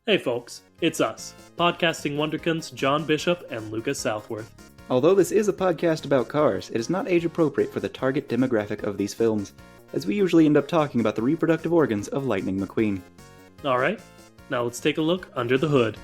Hey folks, it's us, podcasting wonderkins John Bishop and Lucas Southworth. Although this is a podcast about cars, it is not age appropriate for the target demographic of these films, as we usually end up talking about the reproductive organs of Lightning McQueen. Alright, now let's take a look under the hood.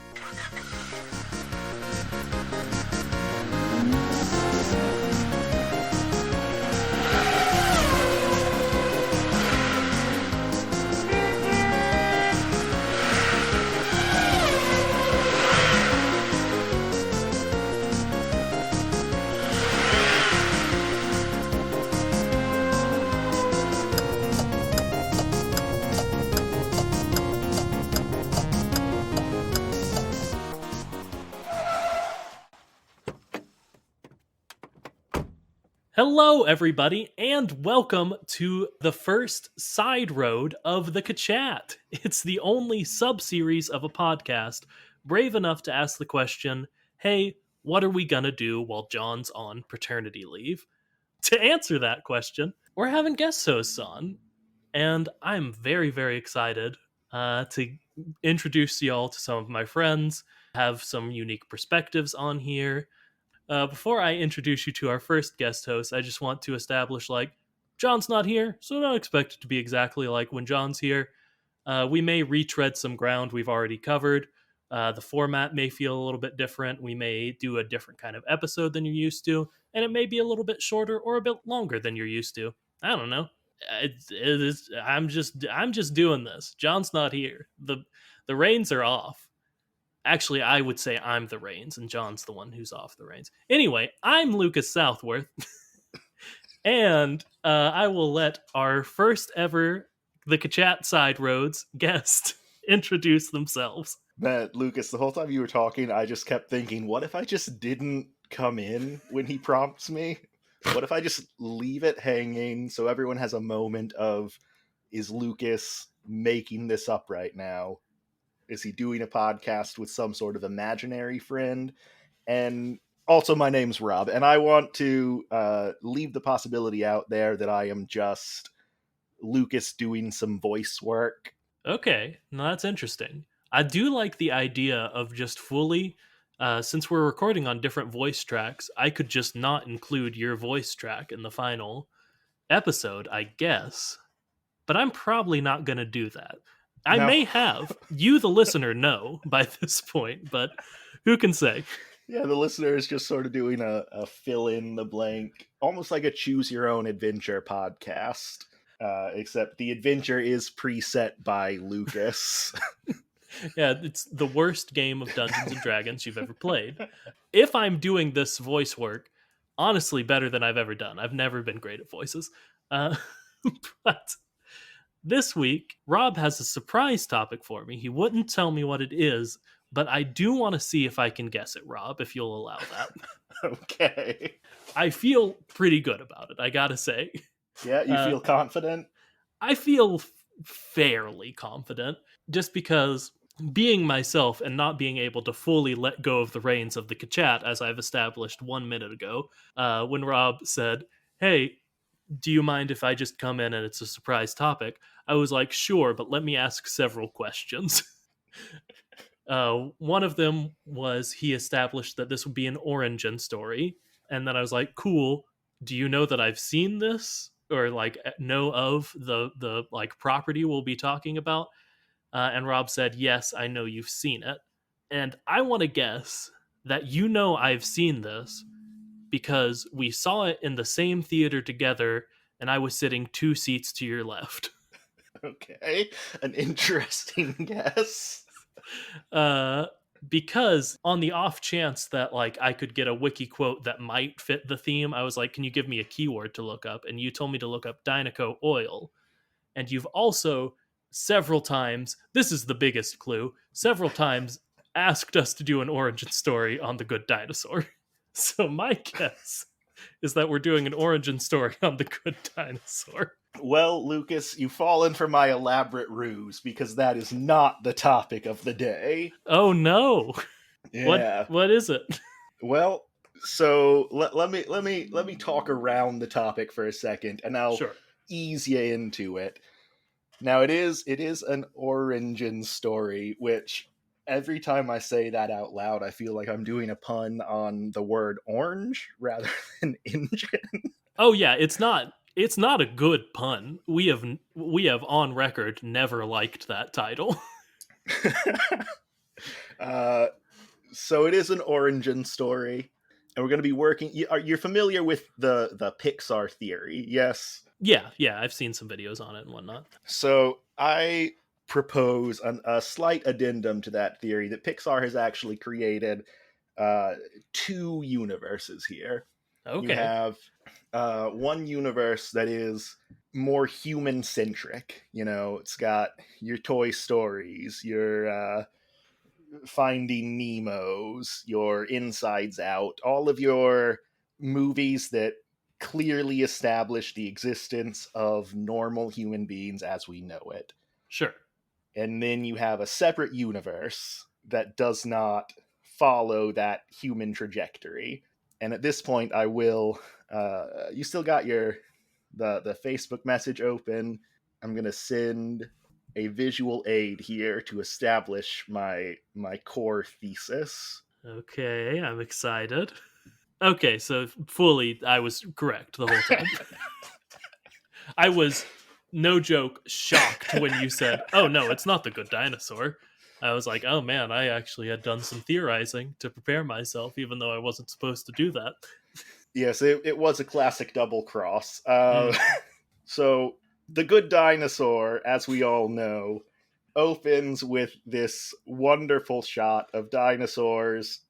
Hello, everybody, and welcome to the first side road of the Kachat. It's the only sub-series of a podcast brave enough to ask the question, hey, what are we gonna do while John's on paternity leave? To answer that question, we're having guest hosts on, and I'm very, very excited to introduce y'all to some of my friends, have some unique perspectives on here. Before I introduce you to our first guest host, I just want to establish, John's not here, so don't expect it to be exactly like when John's here. We may retread some ground we've already covered. The format may feel a little bit different. We may do a different kind of episode than you're used to, and it may be a little bit shorter or a bit longer than you're used to. I don't know. I'm just doing this. John's not here. The reins are off. Actually, I would say I'm the reins, and John's the one who's off the reins. Anyway, I'm Lucas Southworth, and I will let our first ever The Kachat Side Roads guest introduce themselves. Man, Lucas, the whole time you were talking, I just kept thinking, what if I just didn't come in when he prompts me? What if I just leave it hanging so everyone has a moment of, is Lucas making this up right now? Is he doing a podcast with some sort of imaginary friend? And also, my name's Rob, and I want to leave the possibility out there that I am just Lucas doing some voice work. Okay, no, that's interesting. I do like the idea of just fully, since we're recording on different voice tracks, I could just not include your voice track in the final episode, I guess. But I'm probably not going to do that. I may have. You, the listener, know by this point, but who can say? Yeah, the listener is just sort of doing a fill in the blank, almost like a choose your own adventure podcast, except the adventure is preset by Lucas. Yeah, it's the worst game of Dungeons and Dragons you've ever played. If I'm doing this voice work, honestly, better than I've ever done. I've never been great at voices. But this week, Rob has a surprise topic for me. He wouldn't tell me what it is, but I do want to see if I can guess it, Rob, if you'll allow that. Okay. I feel pretty good about it, I gotta say. Yeah, you feel confident? I feel fairly confident, just because being myself and not being able to fully let go of the reins of the Kachat, as I've established 1 minute ago, when Rob said, hey, do you mind if I just come in and it's a surprise topic? I was like, sure, but let me ask several questions. One of them was he established that this would be an origin story. And then I was like, cool. Do you know that I've seen this? Or know of the property we'll be talking about? And Rob said, yes, I know you've seen it. And I want to guess that you know I've seen this because we saw it in the same theater together, and I was sitting 2 seats to your left. Okay, an interesting guess. Because on the off chance that I could get a wiki quote that might fit the theme, I was like, can you give me a keyword to look up? And you told me to look up Dinosaur oil. And you've also several times, this is the biggest clue, several times asked us to do an origin story on The Good Dinosaur. So my guess is that we're doing an origin story on The Good Dinosaur. Well, Lucas, you've fallen for my elaborate ruse, because that is not the topic of the day. Oh no. Yeah. What is it? Well, so let me talk around the topic for a second, and I'll ease you into it. Now, it is an origin story, which every time I say that out loud, I feel like I'm doing a pun on the word orange rather than engine. Oh yeah, it's not a good pun. We have on record never liked that title. uh, so it is an origin story, and we're going to be working. You're familiar with the Pixar theory, yes? Yeah, I've seen some videos on it and whatnot. So I propose a slight addendum to that theory that Pixar has actually created uh, two universes here. You Okay, have one universe that is more human centric. You know, it's got your Toy Stories, your Finding Nemo's, your Insides Out, all of your movies that clearly establish the existence of normal human beings as we know it. sure. And then you have a separate universe that does not follow that human trajectory. And at this point, I will. You still got the Facebook message open. I'm gonna send a visual aid here to establish my core thesis. Okay, I'm excited. Okay, so fully I was correct the whole time. I was, no joke, shocked when you said, "Oh no, it's not the Good Dinosaur." I was like, "Oh man, I actually had done some theorizing to prepare myself, even though I wasn't supposed to do that." Yes, it was a classic double cross. Mm, So the Good Dinosaur, as we all know, opens with this wonderful shot of dinosaurs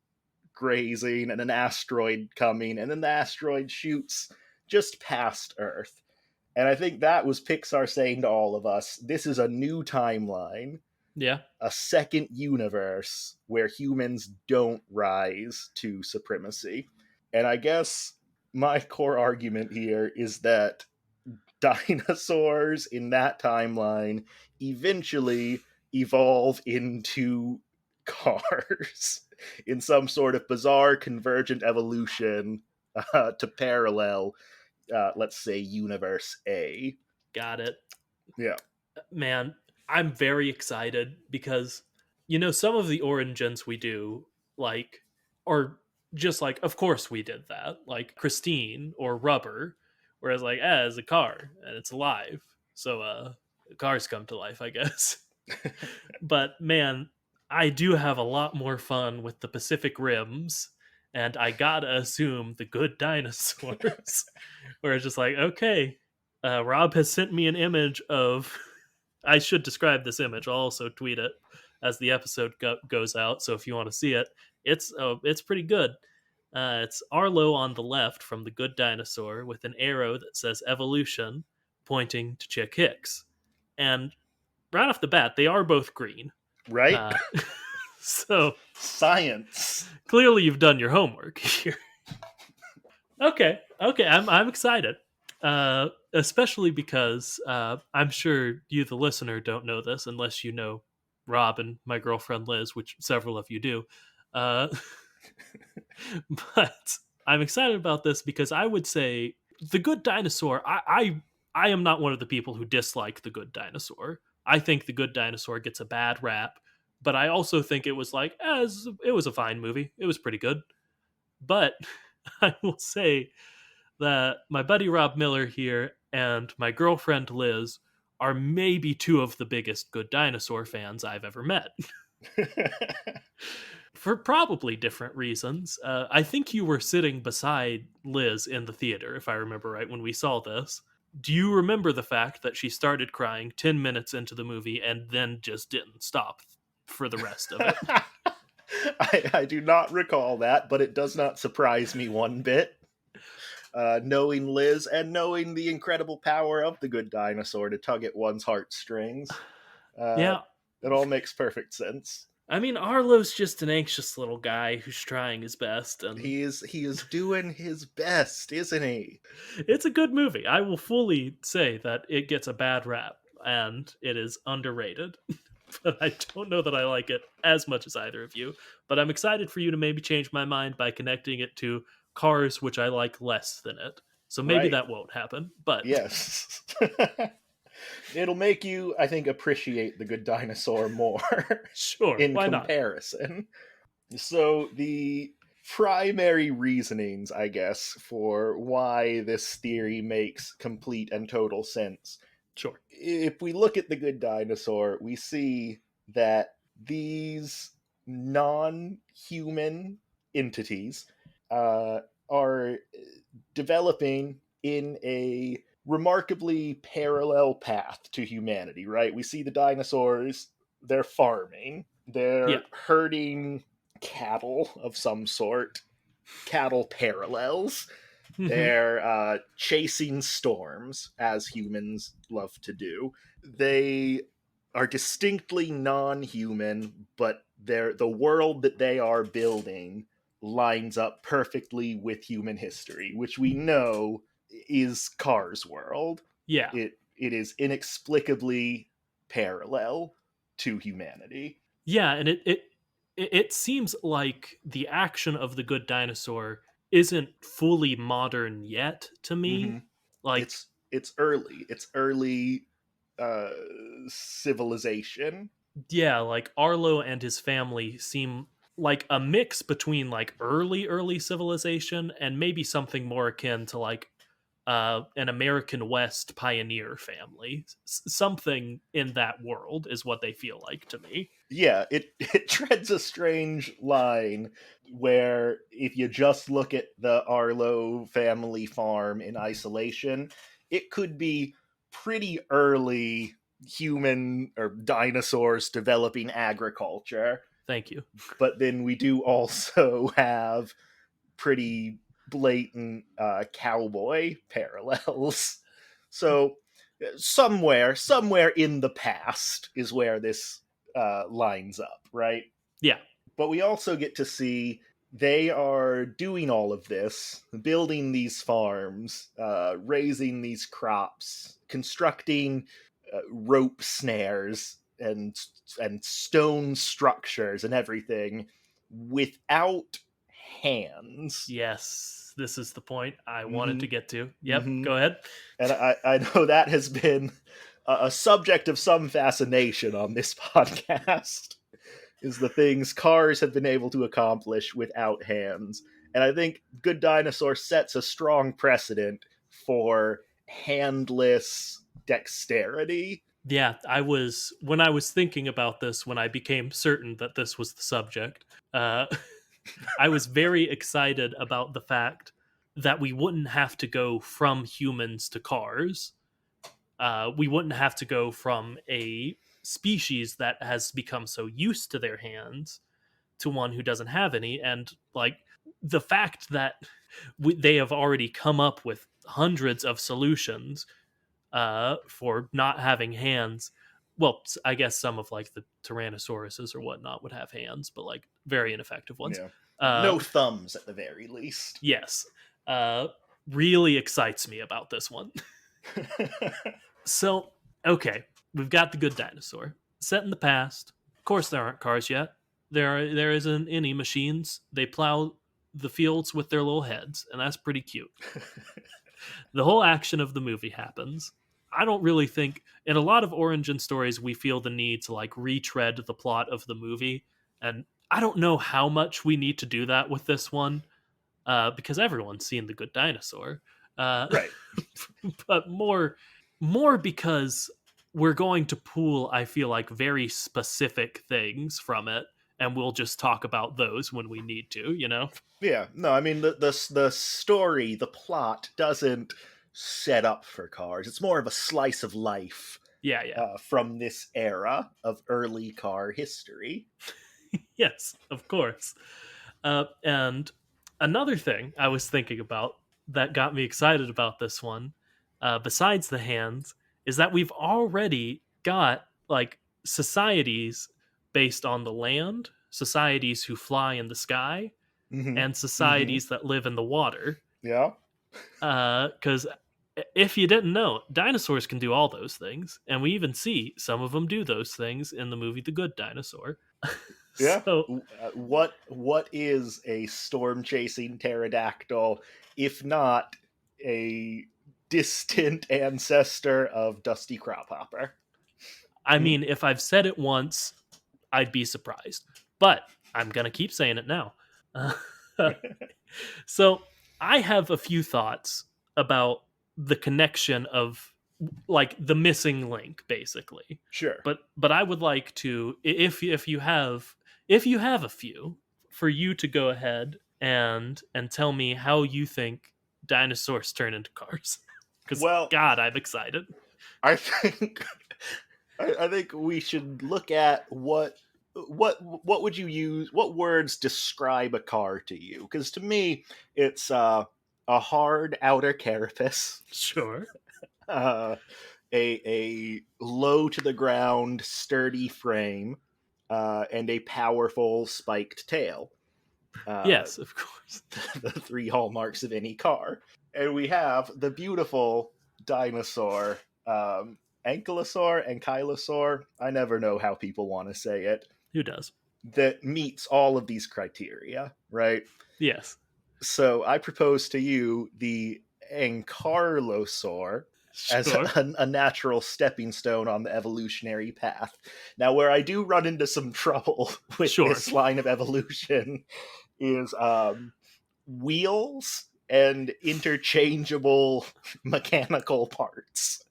grazing and an asteroid coming, and then the asteroid shoots just past Earth. And I think that was Pixar saying to all of us, this is a new timeline, yeah, a second universe where humans don't rise to supremacy. And I guess my core argument here is that dinosaurs in that timeline eventually evolve into cars in some sort of bizarre convergent evolution to parallel, let's say, Universe A. got it. Yeah. Man, I'm very excited because some of the origins we do like are just like, of course we did that, like Christine or Rubber, whereas like, it's a car and it's alive, so cars come to life, I guess. But man, I do have a lot more fun with the Pacific Rims, and I gotta assume the Good Dinosaurs, where it's just like, okay, Rob has sent me an image of. I should describe this image. I'll also tweet it as the episode goes out. So if you want to see it, it's pretty good. It's Arlo on the left from the Good Dinosaur with an arrow that says evolution pointing to Chick Hicks. And right off the bat, they are both green. Right? Uh, so Science. clearly you've done your homework here. Okay, I'm excited. Especially because I'm sure you, the listener, don't know this unless you know Rob and my girlfriend Liz, which several of you do. Uh, but I'm excited about this because I would say the Good Dinosaur. I am not one of the people who dislike the Good Dinosaur. I think the Good Dinosaur gets a bad rap, but I also think it was like, it was a fine movie. It was pretty good. But I will say that my buddy Rob Miller here and my girlfriend Liz are maybe two of the biggest Good Dinosaur fans I've ever met. For probably different reasons. I think you were sitting beside Liz in the theater, if I remember right, when we saw this. Do you remember the fact that she started crying 10 minutes into the movie and then just didn't stop for the rest of it? I do not recall that, but it does not surprise me one bit. Knowing Liz and knowing the incredible power of the Good Dinosaur to tug at one's heartstrings, uh, Yeah, it all makes perfect sense. I mean, Arlo's just an anxious little guy who's trying his best, and He is doing his best, isn't he? it's a good movie. I will fully say that it gets a bad rap, and it is underrated. But I don't know that I like it as much as either of you. But I'm excited for you to maybe change my mind by connecting it to Cars, which I like less than it. So maybe Right? that won't happen. But Yes. It'll make you, I think, appreciate The Good Dinosaur more Sure, in why not? comparison. So the primary reasonings, I guess, for why this theory makes complete and total sense. Sure. If we look at The Good Dinosaur, we see that these non-human entities are developing in a remarkably parallel path to humanity, right? We see the dinosaurs, they're farming, Yeah. they're herding cattle of some sort, cattle parallels. Mhm. They're chasing storms, as humans love to do. They are distinctly non-human, but the world that they are building lines up perfectly with human history, which we know is Cars' world. Yeah. It is inexplicably parallel to humanity. Yeah, and it seems like the action of the Good Dinosaur isn't fully modern yet to Mm-hmm. me. Like, It's early. It's early uh, civilization. yeah, like Arlo and his family seem like a mix between like early civilization and maybe something more akin to like an American West pioneer family. Something in that world is what they feel like to me. Yeah, it treads a strange line where if you just look at the Arlo family farm in isolation, it could be pretty early human or dinosaurs developing agriculture, Thank you. but then we do also have pretty blatant cowboy parallels. So somewhere in the past is where this lines up, right? Yeah. But we also get to see they are doing all of this, building these farms, raising these crops, constructing rope snares and stone structures and everything without hands. Yes. This is the point I wanted Mm-hmm. to get to. Yep. Mm-hmm. Go ahead. And I know that has been a subject of some fascination on this podcast, is the things cars have been able to accomplish without hands. And I think Good Dinosaur sets a strong precedent for handless dexterity. Yeah, when I was thinking about this, when I became certain that this was the subject, uh, I was very excited about the fact that we wouldn't have to go from humans to cars. We wouldn't have to go from a species that has become so used to their hands to one who doesn't have any. And like the fact that they have already come up with hundreds of solutions for not having hands. Well, I guess some of like the Tyrannosauruses or whatnot would have hands, but like very ineffective ones. Yeah. Uh, No thumbs at the very least. yes, uh, really excites me about this one. So, okay, we've got the Good Dinosaur set in the past. Of course, there aren't cars yet. There isn't any machines. They plow the fields with their little heads, and that's pretty cute. The whole action of the movie happens. I don't really think in a lot of origin stories we feel the need to like retread the plot of the movie, and I don't know how much we need to do that with this one because everyone's seen the Good Dinosaur, uh, Right. but more because we're going to pull. I feel like very specific things from it, and we'll just talk about those when we need to. You know? Yeah. No, I mean the story, the plot doesn't set up for cars. It's more of a slice of life Yeah, yeah. from this era of early car history. Yes, of course. And another thing I was thinking about that got me excited about this one, besides the hands, is that we've already got like societies based on the land, societies who fly in the sky, Mm-hmm. and Mm-hmm. societies that live in the water. Yeah. Because if you didn't know, dinosaurs can do all those things, and we even see some of them do those things in the movie The Good Dinosaur. Yeah. So What is a storm chasing pterodactyl if not a distant ancestor of Dusty Crophopper. I mean, if I've said it once, I'd be surprised. But I'm going to keep saying it now. Uh, so I have a few thoughts about the connection of like the missing link basically. Sure. But I would like to if you have a few for you to go ahead and tell me how you think dinosaurs turn into cars. Cuz Well, god, I'm excited. I think I think we should look at what would you use? What words describe a car to you? Because to me, it's a hard outer carapace, Sure. uh, a low to the ground, sturdy frame, and a powerful spiked tail. Yes, of course. The three hallmarks of any car. And we have the beautiful dinosaur, Ankylosaur. I never know how people want to say it. Who does? That meets all of these criteria, right? Yes. So I propose to you the Ankylosaur as Sure. a natural stepping stone on the evolutionary path. Now, where I do run into some trouble with Sure. this line of evolution is wheels and interchangeable mechanical parts.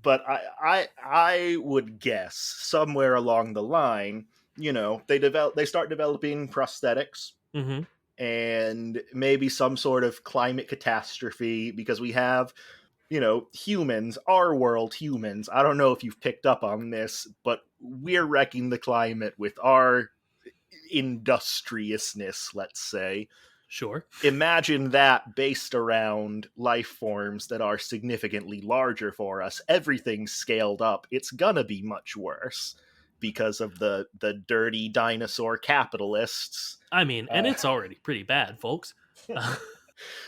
But I would guess somewhere along the line, they start developing prosthetics Mhm. and maybe some sort of climate catastrophe because we have humans, our world humans. I don't know if you've picked up on this, but we're wrecking the climate with our industriousness, let's say. Sure. Imagine that based around life forms that are significantly larger for us. Everything's scaled up. It's gonna be much worse because of the dirty dinosaur capitalists. I mean, and it's already pretty bad, folks.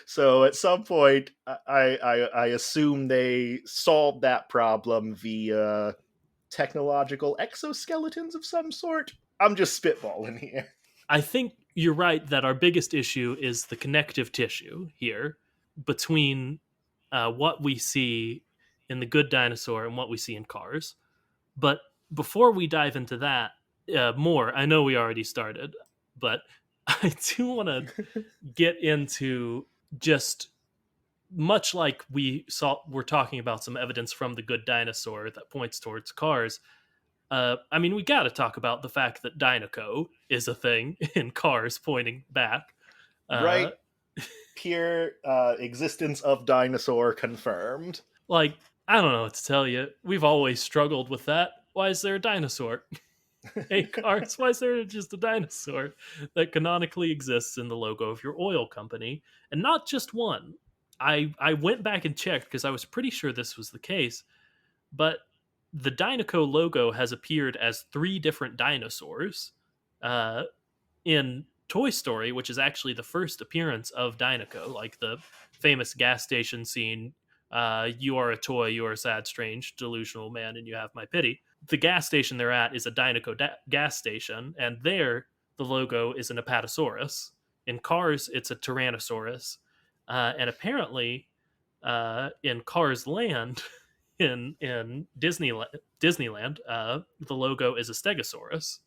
So at some point, I assume they solved that problem via technological exoskeletons of some sort. I'm just spitballing here. I think you're right that our biggest issue is the connective tissue here between what we see in the good dinosaur and what we see in Cars. But before we dive into that more, I know we already started, but I do want to get into just much like we're talking about some evidence from the good dinosaur that points towards Cars. I mean, we got to talk about the fact that Dinoco is a thing in Cars pointing back. Uh, Right? Pure existence of dinosaur confirmed. like, I don't know what to tell you. We've always struggled with that. Why is there a dinosaur? Hey, Cars, why is there just a dinosaur that canonically exists in the logo of your oil company? And not just one. I went back and checked because I was pretty sure this was the case, but the Dinoco logo has appeared as three different dinosaurs uh, in Toy Story, which is actually the first appearance of Dinoco, like the famous gas station scene. You are a toy, you are a sad, strange, delusional man, and you have my pity. The gas station they're at is a Dinoco gas station, and there the logo is an Apatosaurus. In Cars, it's a Tyrannosaurus, and apparently, in Cars Land, in Disneyland, the logo is a Stegosaurus.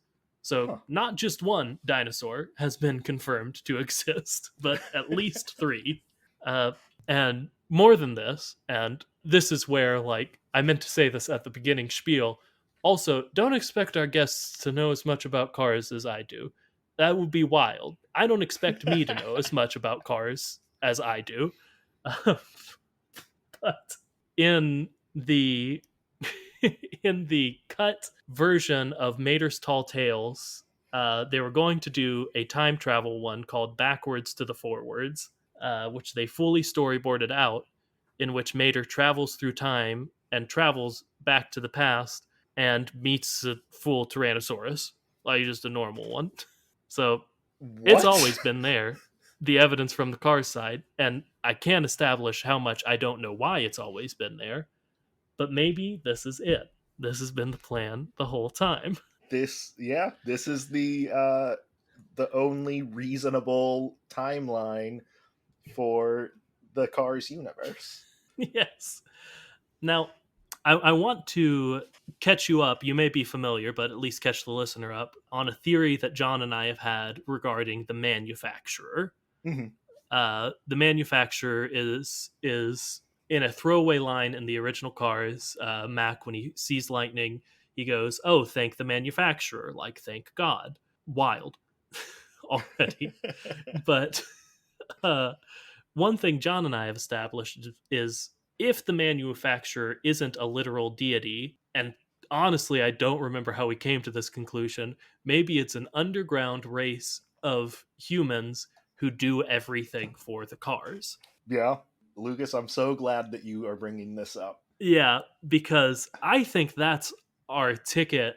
So Huh. not just one dinosaur has been confirmed to exist, but at least three. Uh, and more than this, and this is where like I meant to say this at the beginning spiel. Also, don't expect our guests to know as much about cars as I do. That would be wild. I don't expect me to know as much about cars as I do. But in the in the cut version of Mater's Tall Tales, they were going to do a time travel one called Backwards to the Forwards, which they fully storyboarded out, in which Mater travels through time and travels back to the past and meets a full Tyrannosaurus, like just a normal one. So it's What? always been there, the evidence from the car side, and I can't establish how much I don't know why it's always been there, but maybe this is it. This has been the plan the whole time. This is the only reasonable timeline for the Cars universe. Yes. Now, I want to catch you up. You may be familiar, but at least catch the listener up on a theory that John and I have had regarding the manufacturer. Mhm. The manufacturer is in a throwaway line in the original Cars. Mac, when he sees lightning, he goes, "Oh, thank the manufacturer!" Like thank God. Wild already, but uh, one thing John and I have established is if the manufacturer isn't a literal deity, and honestly, I don't remember how we came to this conclusion, maybe it's an underground race of humans who do everything for the cars. Yeah. Lucas, I'm so glad that you are bringing this up. Yeah, because I think that's our ticket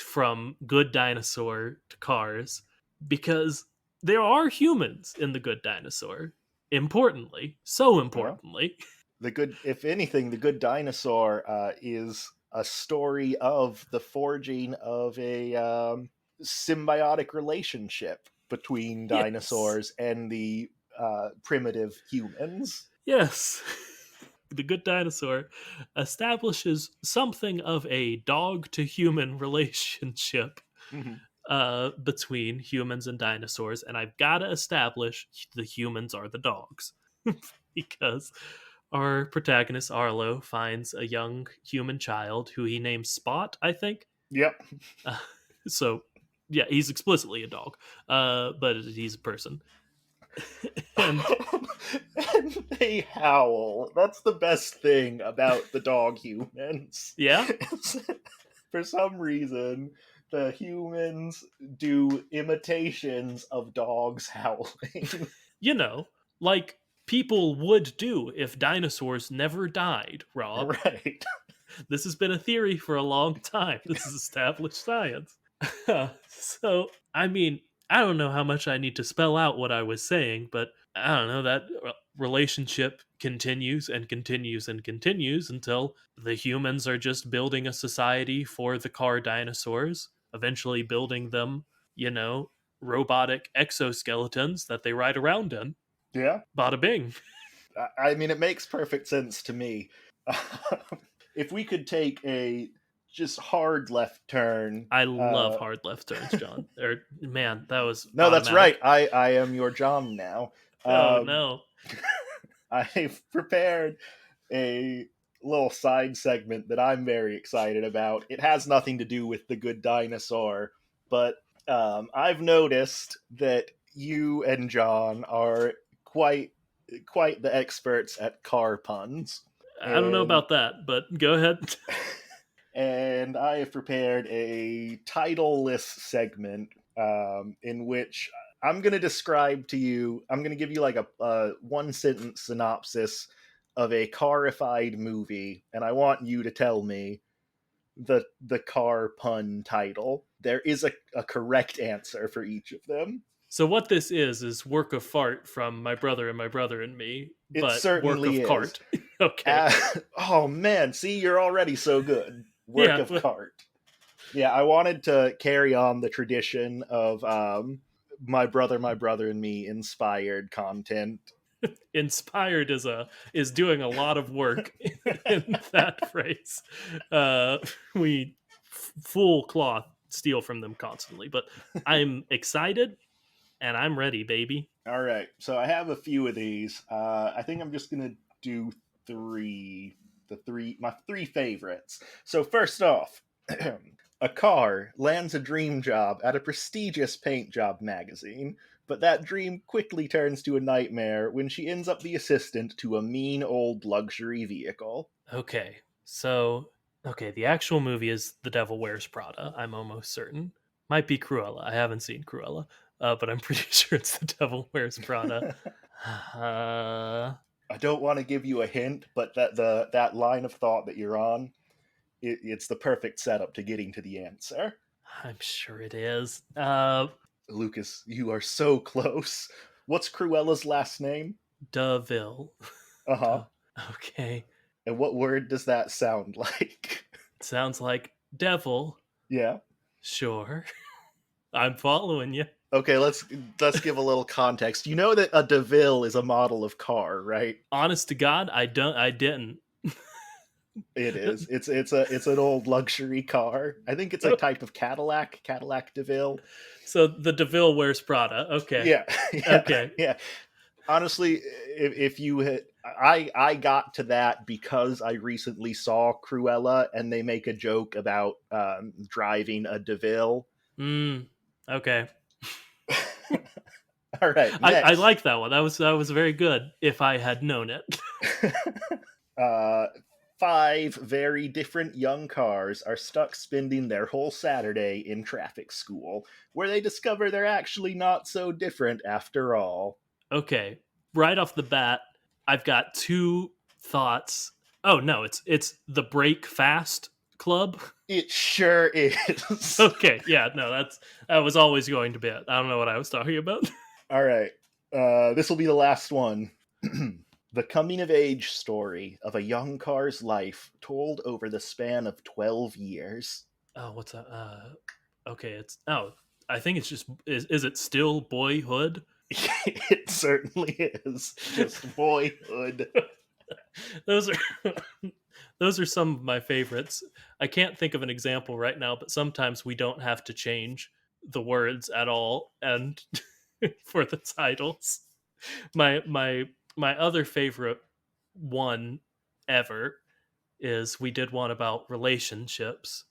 from Good Dinosaur to Cars, because there are humans in the Good Dinosaur. Importantly, so Yeah. importantly. If anything, the Good Dinosaur is a story of the forging of a symbiotic relationship between Yes. dinosaurs and the primitive humans. Yes. The Good Dinosaur establishes something of a dog to human relationship Mhm. between humans and dinosaurs, and I've got to establish the humans are the dogs because our protagonist Arlo finds a young human child who he names Spot, I think. Yep. Uh, so, yeah, he's explicitly a dog, but he's a person, and And they howl. That's the best thing about the dog humans. yeah, For some reason, the humans do imitations of dogs howling. you know, like people would do if dinosaurs never died. Rob, Right. this has been a theory for a long time. This is established science. So, I mean, I don't know how much I need to spell out what I was saying, but I don't know, that relationship continues and continues and continues until the humans are just building a society for the car dinosaurs, eventually building them, you know, robotic exoskeletons that they ride around in. Yeah. Bada bing. I mean, it makes perfect sense to me. If we could take a just hard left turn. I love hard left turns, John. Or man, that was No, that's right. automatic. I am your John now. Oh Um, no. I've prepared a little side segment that I'm very excited about. It has nothing to do with the Good Dinosaur, but I've noticed that you and John are quite the experts at car puns, I don't know and about that, but go ahead. and I have prepared a titleless segment in which I'm going to describe to you. I'm going to give you like a one sentence synopsis of a carified movie, and I want you to tell me the car pun title. There is a correct answer for each of them. So what this is work of fart from my brother and my brother and me, It but work certainly of is. cart. Okay. Oh man, see, you're already so good. Work Yeah. of cart. Yeah, I wanted to carry on the tradition of my brother, and me inspired content. Inspired is doing a lot of work in that phrase. Uh we full cloth steal from them constantly, but I'm excited and I'm ready, baby. All right, so I have a few of these. I think I'm just gonna do three. My three favorites. So first off, a car lands a dream job at a prestigious paint job magazine, but that dream quickly turns to a nightmare when she ends up the assistant to a mean old luxury vehicle. Okay. So, okay, the actual movie is The Devil Wears Prada, I'm almost certain. Might be Cruella. I haven't seen Cruella, but I'm pretty sure it's The Devil Wears Prada. Uh, I don't want to give you a hint, but that line of thought that you're on, it's the perfect setup to getting to the answer. I'm sure it is. Lucas, you are so close. What's Cruella's last name? Deville. Uh huh. Okay. And what word does that sound like? Sounds like devil. Yeah. Sure. I'm following you. Okay, let's give a little context. You know that a DeVille is a model of car, right? Honest to God, I didn't. It is. It's an old luxury car. I think it's a type of Cadillac DeVille. So the DeVille wears Prada. Okay. Yeah, yeah, Okay. yeah. Honestly, if you had, I got to that because I recently saw Cruella, and they make a joke about driving a DeVille. Okay. All right, I next. like that one. That was very good if I had known it. uh, 5 very different young cars are stuck spending their whole Saturday in traffic school, where they discover they're actually not so different after all. Okay. Right off the bat, I've got 2 thoughts. Oh no, it's the Break Fast Club. It sure is. Okay, yeah, no, that was always going to be it. I don't know what I was talking about. All right. This will be the last one. The coming of age story of a young car's life told over the span of 12 years. Oh, what's that? Okay, I think it's just is it still Boyhood? It certainly is. Just boyhood. Those are those are some of my favorites. I can't think of an example right now, but sometimes we don't have to change the words at all and for the titles. My other favorite one ever is we did one about relationships,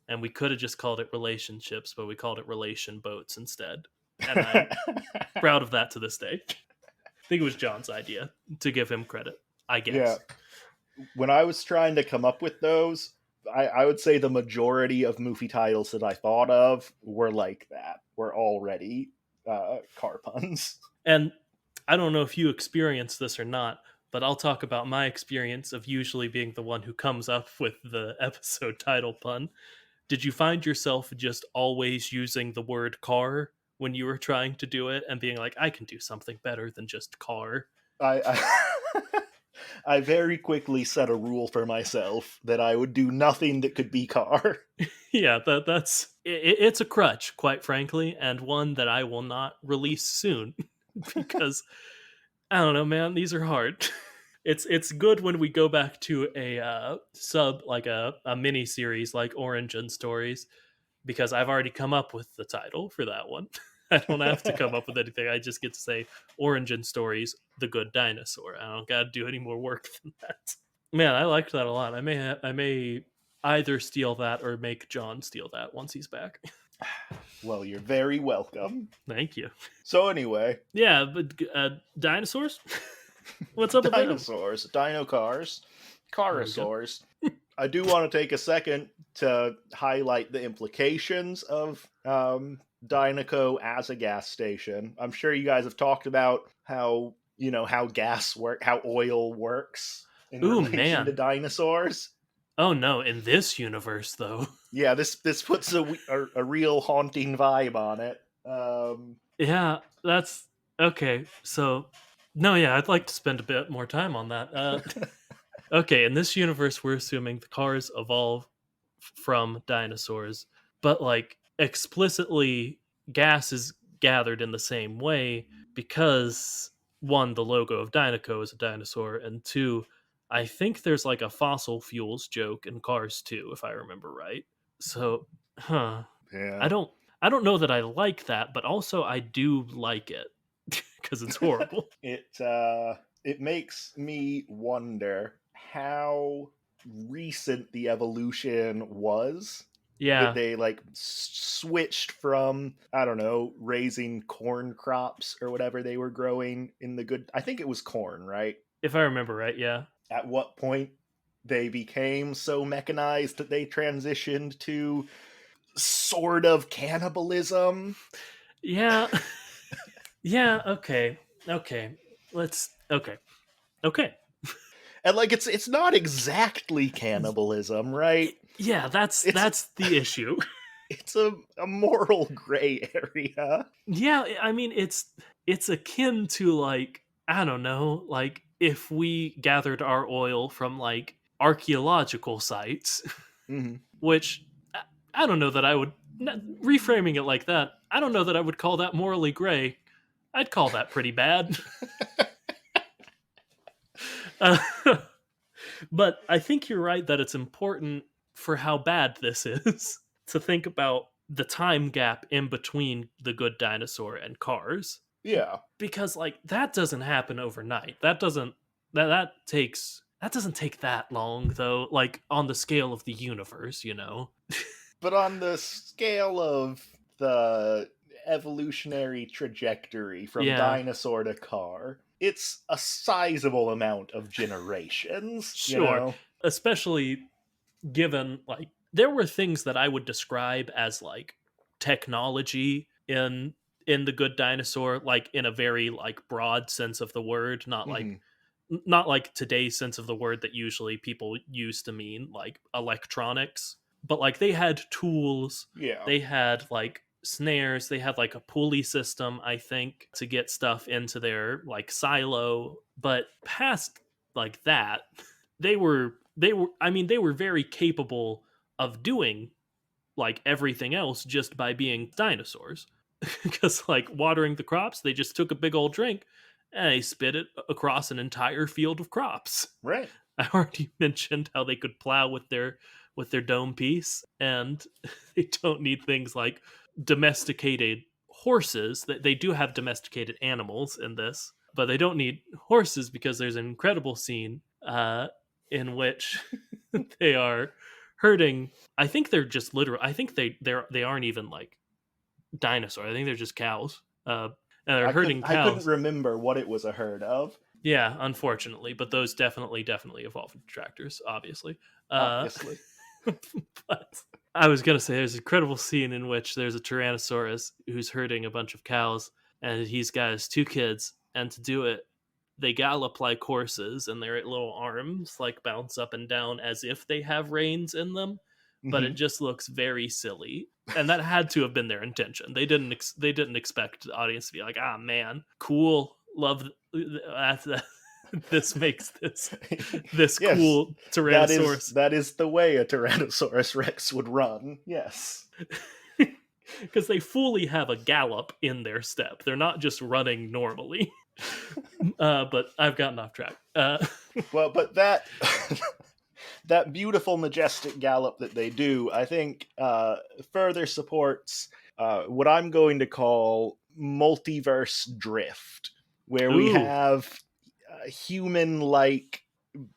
and we could have just called it relationships, but we called it relation boats instead. And I'm proud of that to this day. I think it was John's idea, to give him credit, I guess. Yeah. When I was trying to come up with those, I would say the majority of movie titles that I thought of were like that, were already car puns. And I don't know if you experienced this or not, but I'll talk about my experience of usually being the one who comes up with the episode title pun. Did you find yourself just always using the word car when you were trying to do it and being like, I can do something better than just car? I very quickly set a rule for myself that I would do nothing that could be car. Yeah, it's a crutch, quite frankly, and one that I will not release soon because I don't know, man. These are hard. It's good when we go back to a sub like a mini series like Origin Stories, because I've already come up with the title for that one. I don't have to come up with anything. I just get to say Origin Stories: The Good Dinosaur. I don't got to do any more work than that. Man, I liked that a lot. I may either steal that or make John steal that once he's back. Well, you're very welcome. Thank you. So anyway, yeah, but dinosaurs. What's up with dinosaurs? Dino cars, carosaurs. I do want to take a second to highlight the implications of Dinoco as a gas station. I'm sure you guys have talked about how gas how oil works in relation to dinosaurs. Oh no, in this universe though. Yeah, this puts a real haunting vibe on it. Yeah, that's okay. So no, yeah, I'd like to spend a bit more time on that. Okay, in this universe, we're assuming the cars evolve from dinosaurs, but like explicitly, gas is gathered in the same way because one, the logo of Dinoco is a dinosaur, and two, I think there's like a fossil fuels joke in Cars 2, if I remember right. So, Yeah. I don't know that I like that, but also I do like it because it's horrible. It makes me wonder how recent the evolution was. Yeah. That they like switched from, I don't know, raising corn crops or whatever they were growing in the good. I think it was corn, right? If I remember right, yeah. At what point they became so mechanized that they transitioned to sort of cannibalism. Yeah. Yeah, okay. Okay. Okay. And like it's not exactly cannibalism, right? Yeah, that's the issue. It's a moral gray area. Yeah, I mean it's akin to like, I don't know, like if we gathered our oil from like archaeological sites, Mm-hmm. which I don't know that I would reframing it like that. I don't know that I would call that morally gray. I'd call that pretty bad. uh, but I think you're right that it's important for how bad this is to think about the time gap in between The Good Dinosaur and Cars, Yeah. because like that doesn't happen overnight. That doesn't take that long though, like on the scale of the universe, you know. But on the scale of the evolutionary trajectory from Yeah, dinosaur to car, it's a sizable amount of generations, you sure. know? Especially given like there were things that I would describe as like technology in The Good Dinosaur, like in a very like broad sense of the word, Hmm. not like today's sense of the word that usually people use to mean like electronics, but like they had tools, Yeah. they had like snares, they had like a pulley system, I think, to get stuff into their like silo. But past like that, they were very capable of doing like everything else just by being dinosaurs. Because like watering the crops, they just took a big old drink and they spit it across an entire field of crops. Right. I already mentioned how they could plow with their dome piece, and they don't need things like domesticated horses. That they do have domesticated animals in this, but they don't need horses because there's an incredible scene in which they are herding. I think they're just literal. I think they aren't even like dinosaur. I think they're just cows. And they're herding I couldn't cows. remember what it was a herd of, Yeah, unfortunately, but those definitely evolved into tractors, obviously. Uh, obviously. but I was gonna say there's an incredible scene in which there's a Tyrannosaurus who's herding a bunch of cows, and he's got his two kids, and to do it, they gallop like horses, and their little arms like bounce up and down as if they have reins in them, but it Hmm. just looks very silly. And that had to have been their intention. They didn't expect the audience to be like, ah man, cool, love that. This makes this Yes, cool Tyrannosaurus. that is the way a Tyrannosaurus Rex would run. Yes. Because they fully have a gallop in their step. They're not just running normally. But I've gotten off track. Well, but that that beautiful, majestic gallop that they do, I think, further supports what I'm going to call multiverse drift, where we Ooh, have human-like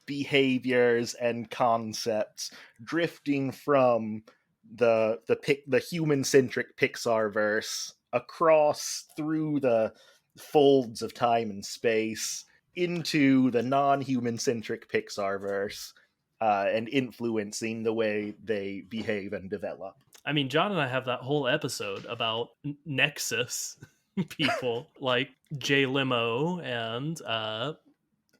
behaviors and concepts drifting from the human-centric Pixar verse across through the folds of time and space into the non-human centric Pixar verse, and influencing the way they behave and develop. I mean, John and I have that whole episode about Nexus people like Jay Limo and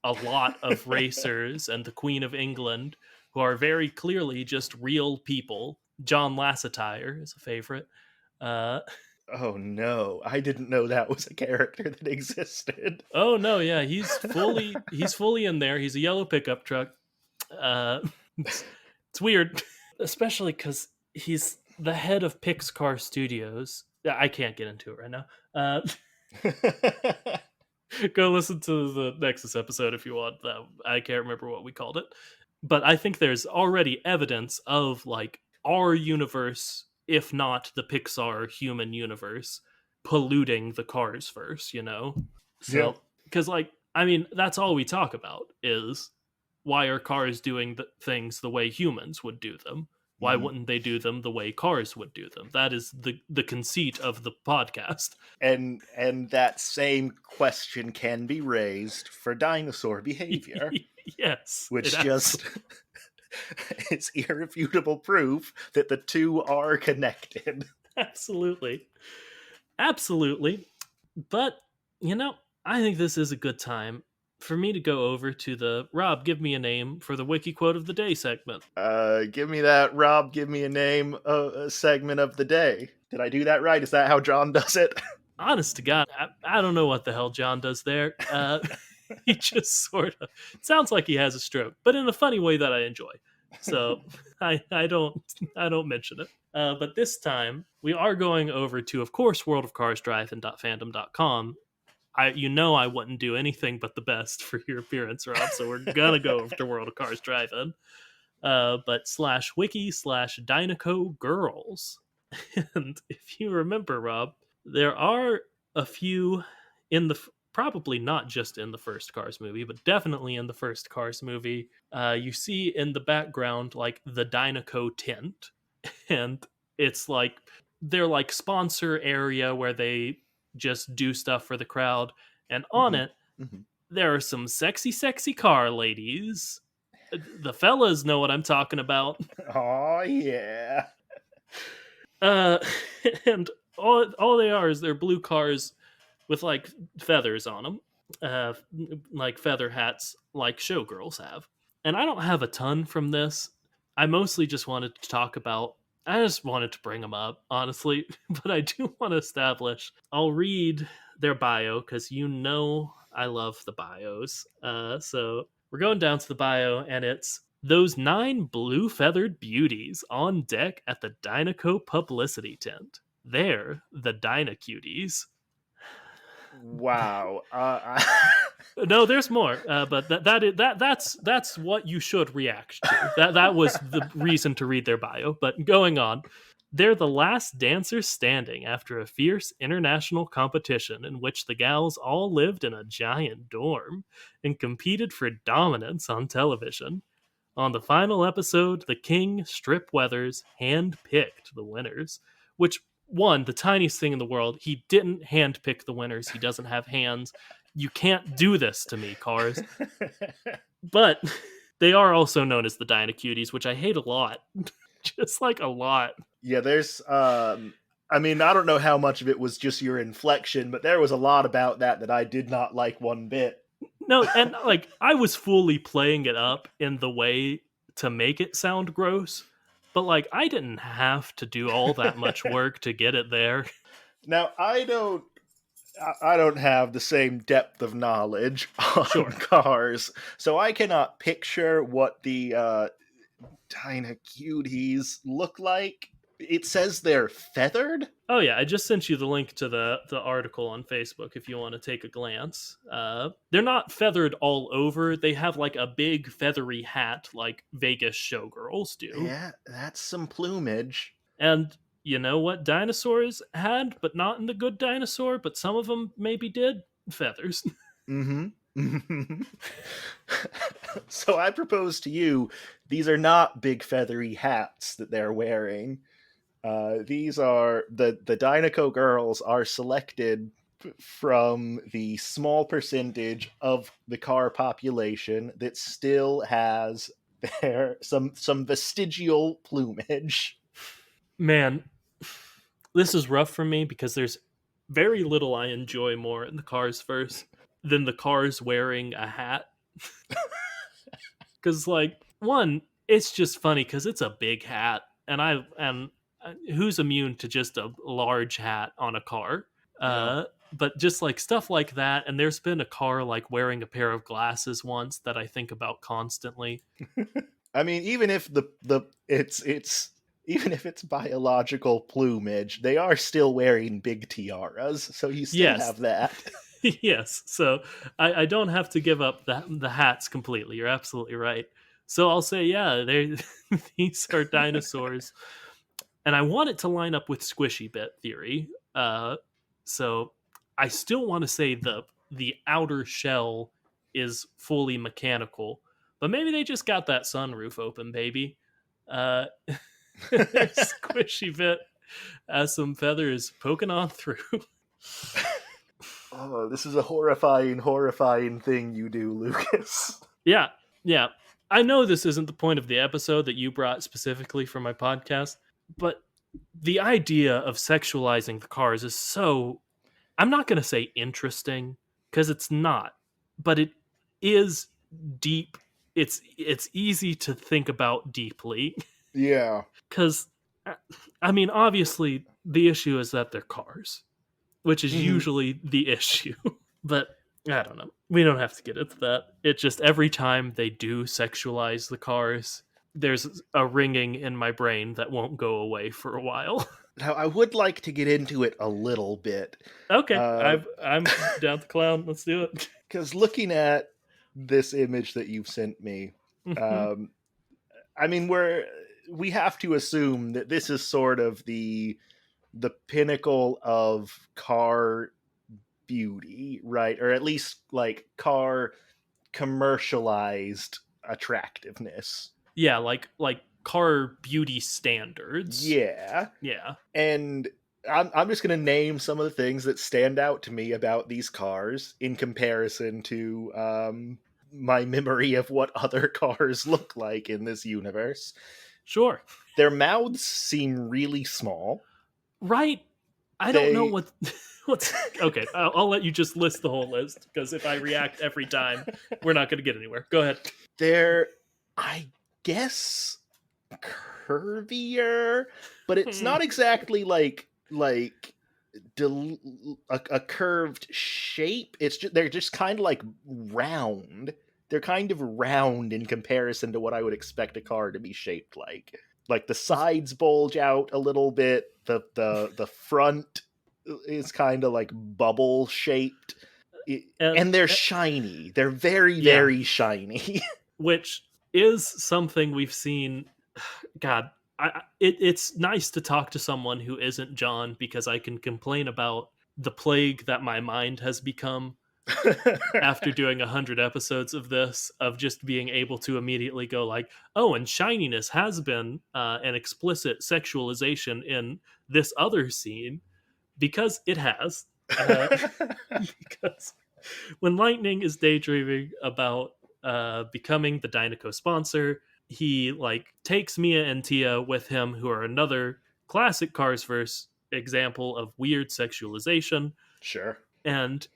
a lot of racers and the Queen of England who are very clearly just real people. John Lasseter is a favorite. Uh, Oh no, I didn't know that was a character that existed. oh no, yeah, he's fully in there. He's a yellow pickup truck. It's, it's weird, especially because he's the head of Pixar Studios. I can't get into it right now. Go listen to the Nexus episode if you want. I can't remember what we called it, but I think there's already evidence of like our universe, if not the Pixar human universe, polluting the Cars verse. You know, Yeah. so because like I mean that's all we talk about is why are cars doing things the way humans would do them? Why Mhm. wouldn't they do them the way cars would do them? That is the conceit of the podcast. And that same question can be raised for dinosaur behavior, Yes, it which just absolutely. it's irrefutable proof that the two are connected. Absolutely. Absolutely. But, you know, I think this is a good time for me to go over to the Rob, give me a name for the wiki quote of the day segment. Give me that, Rob. Give me a name, segment of the day. Did I do that right? Is that how John does it? Honest to God, I don't know what the hell John does there. He just sort of sounds like he has a stroke, but in a funny way that I enjoy. So I don't mention it. But this time, we are going over to, of course, worldofcarsdrive.fandom.com. I wouldn't do anything but the best for your appearance, Rob, so we're gonna go over to World of Cars Drive-In. But /wiki/Dinoco Girls. And if you remember, Rob, there are a few in the probably not just in the first Cars movie, but definitely in the first Cars movie. You see in the background like the Dinoco tent, and it's like their like sponsor area where they just do stuff for the crowd. And on it, there are some sexy, sexy car ladies. The fellas know what I'm talking about. Oh yeah. Uh, and all they are is they're blue cars with like feathers on them, like feather hats, like showgirls have. And I don't have a ton from this. I mostly just wanted to talk about. I just wanted to bring them up, honestly, but I do want to establish. I'll read their bio because I love the bios. So we're going down to the bio, and it's those 9 blue feathered beauties on deck at the Dinoco publicity tent. They're the Dynacuties. Wow. No, there's more, but that's what you should react to. That was the reason to read their bio. But going on, they're the last dancers standing after a fierce international competition in which the gals all lived in a giant dorm and competed for dominance on television. On the final episode, the King Strip Weathers hand-picked the winners, which, one, the tiniest thing in the world, he didn't hand-pick the winners. He doesn't have hands. You can't do this to me, Cars. But they are also known as the Dynacuties, which I hate a lot. Just like a lot. Yeah, there's I mean, I don't know how much of it was just your inflection, but there was a lot about that I did not like one bit. No, and like I was fully playing it up in the way to make it sound gross, but like I didn't have to do all that much work to get it there. Now, I don't have the same depth of knowledge on cars, so I cannot picture what the Dynacuties look like. It says they're feathered? Oh yeah, I just sent you the link to the article on Facebook if you want to take a glance. They're not feathered all over. They have like a big feathery hat like Vegas showgirls do. Yeah, that's some plumage. And you know what dinosaurs had, but not in the Good Dinosaur, but some of them maybe did? Feathers. Mm-hmm. So I propose to you, these are not big feathery hats that they're wearing. These are the Dinoco girls are selected from the small percentage of the car population that still has some vestigial plumage. Man, this is rough for me because there's very little I enjoy more in the Cars verse than the Cars wearing a hat. Because like one, it's just funny because it's a big hat, and who's immune to just a large hat on a car? Yeah. But just like stuff like that, and there's been a car like wearing a pair of glasses once that I think about constantly. I mean, even if even if it's biological plumage, they are still wearing big tiaras, so you still have that. Yes, so I don't have to give up the hats completely. You're absolutely right. So I'll say, yeah, these are dinosaurs, and I want it to line up with Squishy Bit theory. So I still want to say the outer shell is fully mechanical, but maybe they just got that sunroof open, baby. Squishy Bit has some feathers poking on through. Oh, this is a horrifying thing you do, Lucas. Yeah. I know this isn't the point of the episode that you brought specifically for my podcast, but the idea of sexualizing the cars is so, I'm not going to say interesting, because it's not, but it is deep. It's easy to think about deeply. Yeah. Because, I mean, obviously, the issue is that they're cars, which is usually the issue. But I don't know. We don't have to get into that. It just every time they do sexualize the cars, there's a ringing in my brain that won't go away for a while. Now, I would like to get into it a little bit. Okay, I'm down the clown. Let's do it. Because looking at this image that you've sent me, Mhm. um, I mean, we have to assume that this is sort of the pinnacle of car beauty, right? Or at least like car commercialized attractiveness. Yeah, like car beauty standards. Yeah. Yeah. And I'm just going to name some of the things that stand out to me about these cars in comparison to my memory of what other cars look like in this universe. Sure. Their mouths seem really small. Right. I don't know They what's okay. I'll let you just list the whole list because if I react every time, we're not going to get anywhere. Go ahead. they're, I guess, curvier, but it's not exactly like a curved shape. It's just they're just kind of like round. They're kind of round in comparison to what I would expect a car to be shaped like. Like the sides bulge out a little bit. The front is kind of like bubble shaped. And And they're shiny. They're very, yeah, very shiny. which is something we've seen. God, it's nice to talk to someone who isn't John because I can complain about the plague that my mind has become after doing 100 episodes of this, of just being able to immediately go like, oh, and shininess has been an explicit sexualization in this other scene, because it has. Because when Lightning is daydreaming about becoming the Dynaco sponsor, he like takes Mia and Tia with him, who are another classic Cars verse example of weird sexualization, Sure. and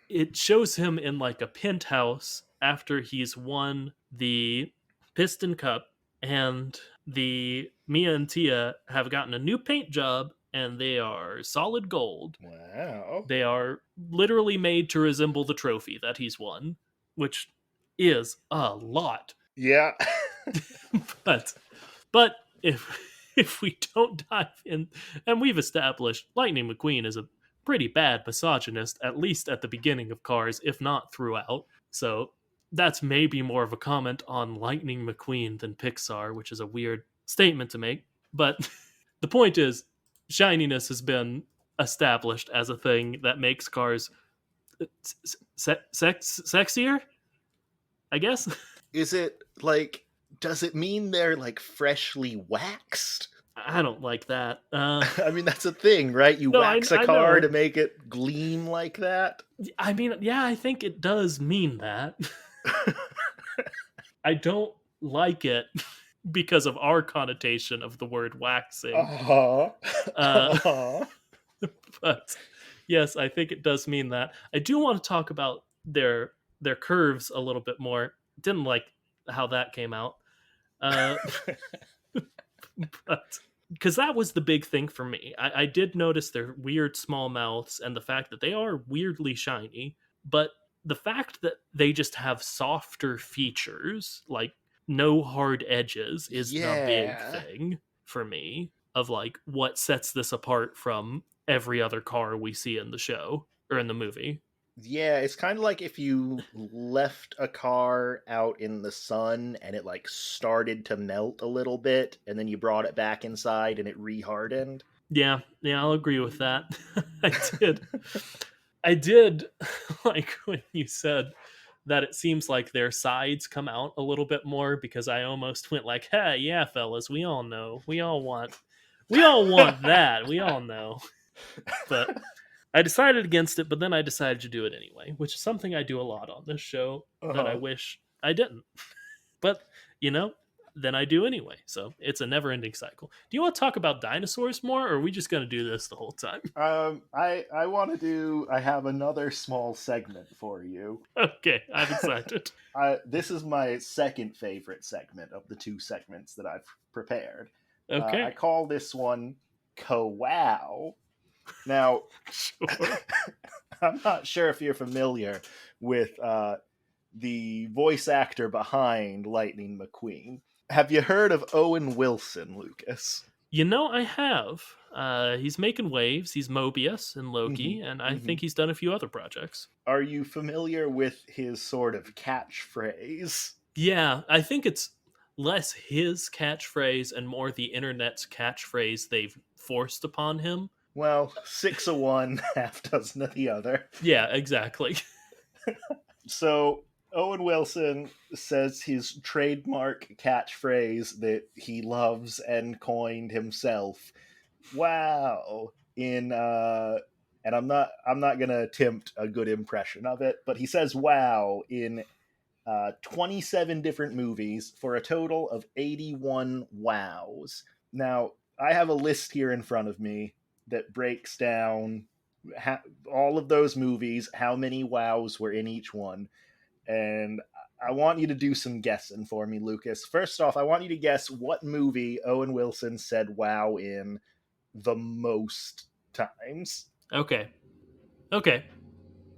it shows him in like a penthouse after he's won the Piston Cup, and the Mia and Tia have gotten a new paint job, and they are solid gold. Wow. They are literally made to resemble the trophy that he's won, which is a lot. Yeah. but but if we don't dive in, and we've established Lightning McQueen is a pretty bad misogynist, at least at the beginning of Cars, if not throughout. So that's maybe more of a comment on Lightning McQueen than Pixar, which is a weird statement to make. But the point is, shininess has been established as a thing that makes Cars sexier, I guess. Is it like, does it mean they're like freshly waxed? I don't like that. I mean, that's a thing, right? You No, wax a I car know. to make it gleam like that. I mean, yeah, I think it does mean that. I don't like it because of our connotation of the word waxing. Uh-huh. Uh, Uh-huh. but yes, I think it does mean that. I do want to talk about their curves a little bit more. Didn't like how that came out. Uh, but because that was the big thing for me. I did notice their weird small mouths and the fact that they are weirdly shiny, but the fact that they just have softer features, like no hard edges, is the big Yeah. thing for me of like what sets this apart from every other car we see in the show or in the movie. Yeah, it's kind of like if you left a car out in the sun and it like started to melt a little bit and then you brought it back inside and it rehardened. Yeah, yeah, I'll agree with that. I did. I did like when you said that it seems like their sides come out a little bit more, because I almost went like, "Hey, yeah, fellas, we all know. We all want that. We all know." But I decided against it, but then I decided to do it anyway, which is something I do a lot on this show that I Uh-huh. wish I didn't. But, you know, then I do anyway. So it's a never ending cycle. Do you want to talk about dinosaurs more, or are we just going to do this the whole time? I want to do. I have another small segment for you. Okay, I'm excited. This is my second favorite segment of the two segments that I've prepared. I Okay, call this one "Kawow." Now, sure. I'm not sure if you're familiar with the voice actor behind Lightning McQueen. Have you heard of Owen Wilson, Lucas? You know, I have. He's making waves. He's Mobius in Hmm. Loki, and I Hmm. think he's done a few other projects. Are you familiar with his sort of catchphrase? Yeah, I think it's less his catchphrase and more the internet's catchphrase they've forced upon him. Well, six of one, half dozen of the other. Yeah, exactly. So Owen Wilson says his trademark catchphrase that he loves and coined himself. Wow. In and I'm not gonna attempt a good impression of it, but he says wow in 27 different movies for a total of 81 wows. Now, I have a list here in front of me that breaks down all of those movies, how many wows were in each one. And I want you to do some guessing for me, Lucas. First off, I want you to guess what movie Owen Wilson said wow in the most times. Okay. Okay.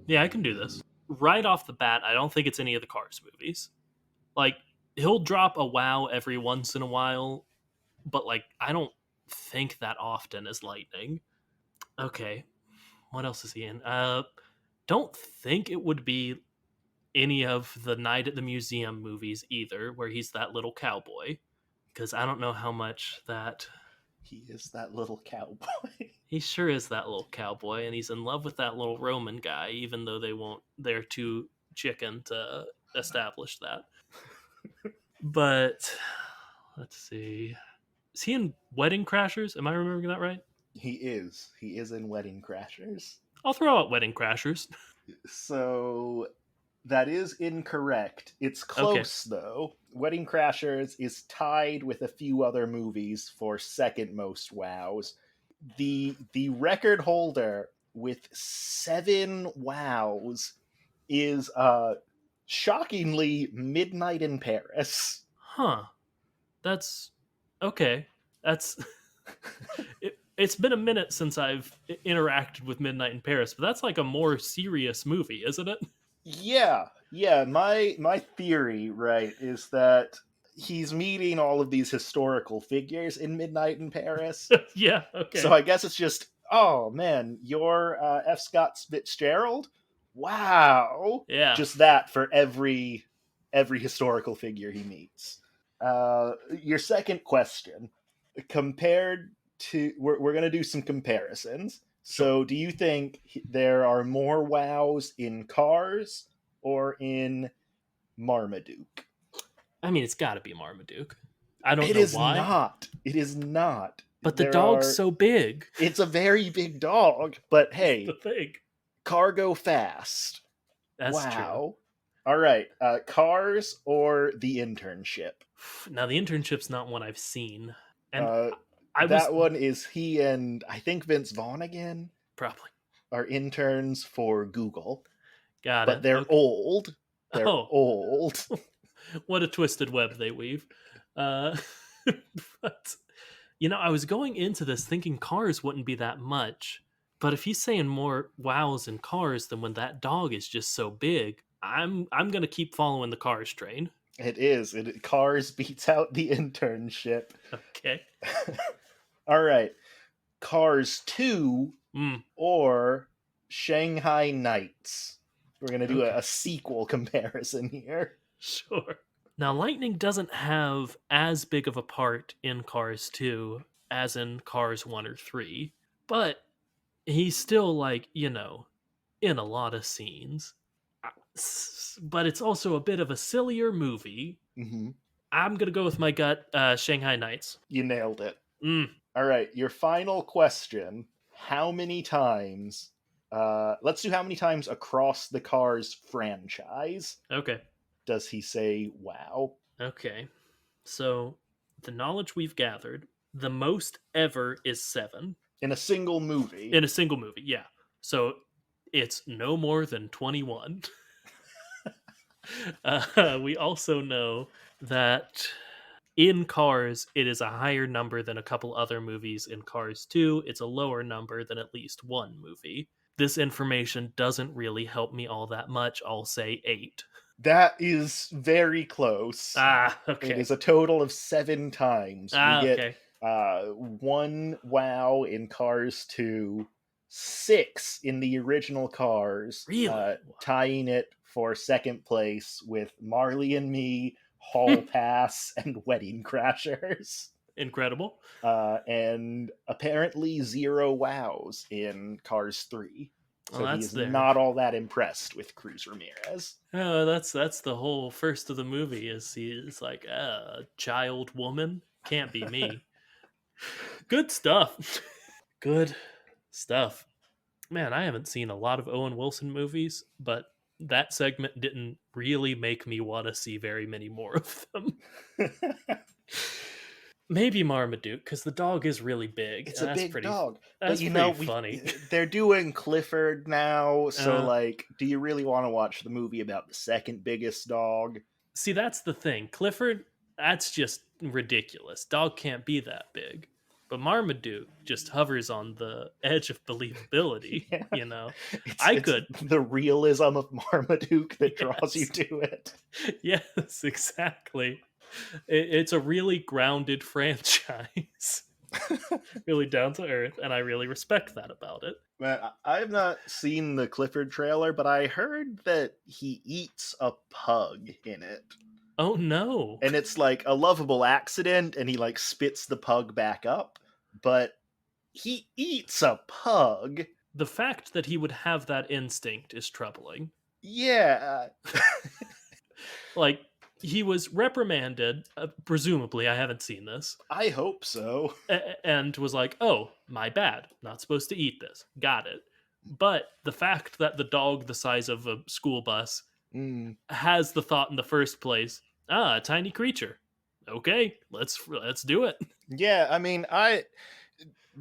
Yeah, I can do this. Right off the bat, I don't think it's any of the Cars movies. Like, he'll drop a wow every once in a while, but like I don't think that often as Lightning. Okay. What else is he in? Don't think it would be any of the Night at the Museum movies either, where he's that little cowboy. Because I don't know how much that. He is that little cowboy. He sure is that little cowboy, and he's in love with that little Roman guy, even though they won't. They're too chicken to establish that. But let's see. Is he in Wedding Crashers? Am I remembering that right? He is. He is in Wedding Crashers. I'll throw out Wedding Crashers. So that is incorrect. It's Okay. close though. Wedding Crashers is tied with a few other movies for second most wows. The record holder with 7 wows is shockingly Midnight in Paris. Huh. That's okay. That's it's been a minute since I've interacted with Midnight in Paris, but that's like a more serious movie, isn't it? Yeah. My theory, right, is that he's meeting all of these historical figures in Midnight in Paris. Yeah. So Okay. I guess it's just, oh man, you're F. Scott Fitzgerald. Wow, Yeah. just that for every historical figure he meets. Your second question, compared to, we're gonna do some comparisons. Sure. So, do you think there are more wows in Cars or in Marmaduke? I mean, it's got to be Marmaduke. I don't It know is why, not. It is not. but the There dog's are. so big. It's a very big dog, but That's the hey, thing. cargo fast. That's true. Wow. All right. Cars or the internship? Now the internship's not one I've seen, and Uh, I was that one is he and I think Vince Vaughn again probably are interns for Google, got but it. they're Okay. old. They're Oh, old. what a twisted web they weave. Uh, but I was going into this thinking Cars wouldn't be that much, but if he's saying more wows in Cars than when that dog is just so big, I'm gonna keep following the Cars train. It is. Cars beats out the internship. Okay. All right. Cars 2 Mm, or Shanghai Nights. We're going to do okay. a sequel comparison here. Sure. Now, Lightning doesn't have as big of a part in Cars 2 as in Cars 1 or 3, but he's still, like, in a lot of scenes. But it's also a bit of a sillier movie. Mm-hmm. I'm going to go with my gut, Shanghai Nights. You nailed it. Mm, All right. Your final question. How many times? Let's do how many times across the Cars franchise okay. does he say wow? Okay. So, the knowledge we've gathered, the most ever is 7. In a single movie. In a single movie, yeah. So it's no more than 21. We also know that in Cars, it is a higher number than a couple other movies. In Cars 2, it's a lower number than at least one movie. This information doesn't really help me all that much. I'll say 8. That is very close. Ah, It okay. is a total of 7 times. We Ah, get okay. 1 wow in Cars 2, 6 in the original Cars, Really? tying it for second place with Marley and Me, Hall Pass, and Wedding Crashers. Incredible. And apparently 0 wows in Cars 3. Well, So he that's is there. not all that impressed with Cruz Ramirez. Oh, that's the whole first of the movie. Is he's like a child woman? Can't be me. Good stuff. Good stuff. Man, I haven't seen a lot of Owen Wilson movies, but that segment didn't really make me want to see very many more of them. Maybe Marmaduke, because the dog is really big, It's and a big dog, but that's pretty we funny. they're doing Clifford now, so Uh, like, do you really want to watch the movie about the second biggest dog? See, that's the thing. Clifford, that's just ridiculous. Dog can't be that big. But Marmaduke just hovers on the edge of believability, Yeah, you know? it's I it's could, the realism of Marmaduke that draws you yes, to it. yes, exactly. It's a really grounded franchise, really down to earth, and I really respect that about it. Man, I've not seen the Clifford trailer, but I heard that he eats a pug in it. Oh no. And it's like a lovable accident, and he like spits the pug back up, but he eats a pug. The fact that he would have that instinct is troubling. Yeah. Like, he was reprimanded, presumably, I haven't seen this, I hope so. and was like, "Oh, my bad. Not supposed to eat this. Got it." But the fact that the dog the size of a school bus Mm. has the thought in the first place, a tiny creature. Okay, let's do it. Yeah, I mean, I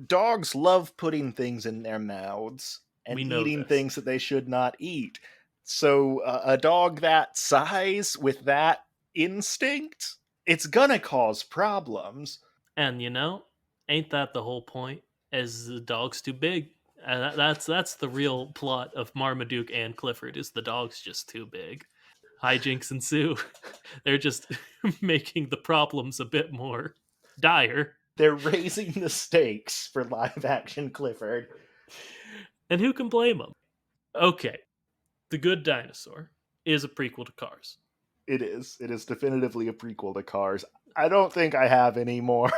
dogs love putting things in their mouths and We know eating this. things that they should not eat. So a dog that size with that instinct, it's gonna cause problems. And ain't that the whole point? Is the dog's too big? And that's the real plot of Marmaduke and Clifford is the dog's just too big. Hijinks ensue. They're just making the problems a bit more dire. They're raising the stakes for live action Clifford. And who can blame them? Okay, The Good Dinosaur is a prequel to Cars. It is. It is definitively a prequel to Cars. I don't think I have any more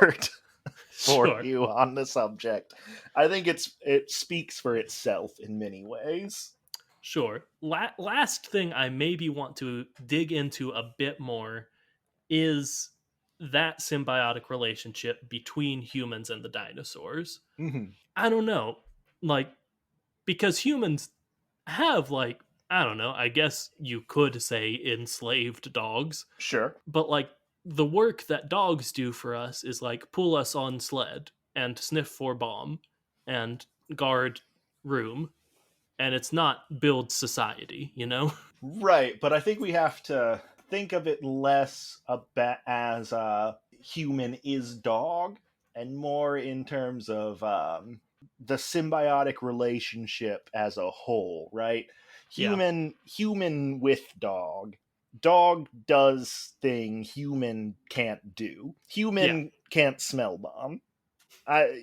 for Sure, you on the subject. I think it speaks for itself in many ways. sure. Last thing I maybe want to dig into a bit more is that symbiotic relationship between humans and the dinosaurs. Hmm. I don't know. Like, because humans have, like, I don't know, I guess you could say enslaved dogs, Sure. but like the work that dogs do for us is like pull us on sled and sniff for bomb and guard room, and it's not build society, you know? Right, but I think we have to think of it less about as human is dog and more in terms of the symbiotic relationship as a whole, right? Yeah. Human with dog. Dog does thing human can't do. Yeah. Human can't smell bomb.